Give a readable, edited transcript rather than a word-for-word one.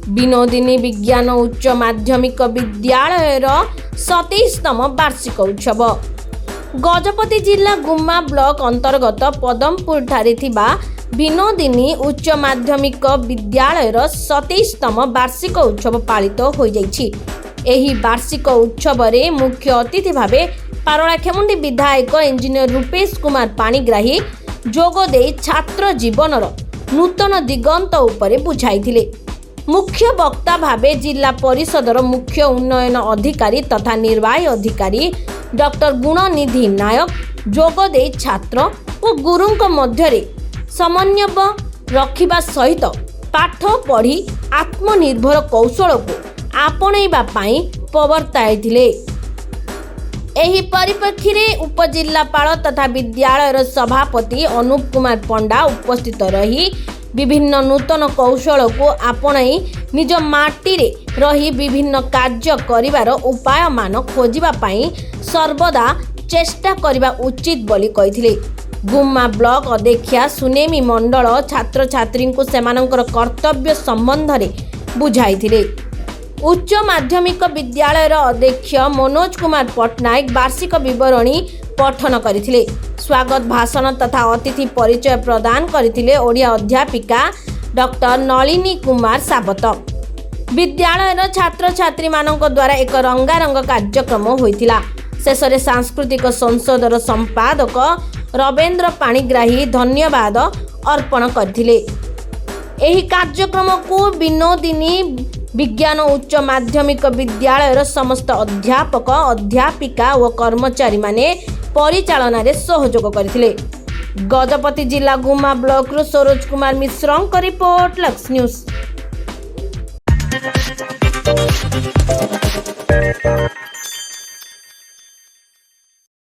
विनोदिनी विज्ञान उच्च माध्यमिक विद्यालय 27तम वार्षिक उत्सव गजपति जिला गुम्मा ब्लॉक अंतर्गत पदमपुर ठारे थिबा विनोदिनी उच्च माध्यमिक विद्यालय 27तम वार्षिक उत्सव पालित हो जाइछि। एही वार्षिक उत्सव रे मुख्य अतिथि भावे paralakhemundi विधायक इंजीनियर रूपेश कुमार पाणिग्राही जोग दे छात्र जीवनर नूतन दिगंत उपरे बुझाइथिले। मुख्य वक्ता भावे जिला परिषदर मुख्य उन्नयन अधिकारी तथा निर्वाही अधिकारी डॉक्टर गुणनिधि नायक जोग दे छात्र और गुरुंक मध्यरे समन्वय रखिबा सहित पाठ पढ़ी आत्मनिर्भर कौशल को आपणैबा पाई प्रवर्ताइथिले। एही परिप्रेक्षी रे उपजिल्लापाल तथा विद्यालयर सभापति अनुप कुमार पंडा उपस्थित रही विभिन्न नूतन कौशल को आपणाई निज माटी रे रही विभिन्न कार्य करिवार उपाय मान खोजिबा पाई सर्वदा चेष्टा करिबा उचित बोली कहिथिले। गुम्मा ब्लॉक अध्यक्षा सुनेमी मंडल छात्र छात्री को सेमानंकर कर्तव्य संबंध रे बुझाइथिले। उच्च माध्यमिक विद्यालयर अध्यक्ष मनोज कुमार पटनायक वार्षिक विवरणी पठन करथिले। स्वागत भाषण तथा अतिथि परिचय प्रदान करथिले ओडिया अध्यापिका डॉक्टर नलिनी कुमार सावत। विद्यालयर छात्र छात्री मानक द्वारा एक रंगारंग कार्यक्रम होइतिला। शेषरे सांस्कृतिक संसदर संपादक रवेंद्र पाणिग्राही धन्यवाद अर्पण करथिले। एही कार्यक्रम को विनोदिनी विज्ञान उच्च माध्यमिक विद्यालयर समस्त अध्यापक अध्यापिका और कर्मचारी माने परिचालन रे सहयोग करथिले। गजपति जिला गुम्मा ब्लॉक रो सरोज कुमार मिश्रं को रिपोर्ट लक्ष्य न्यूज।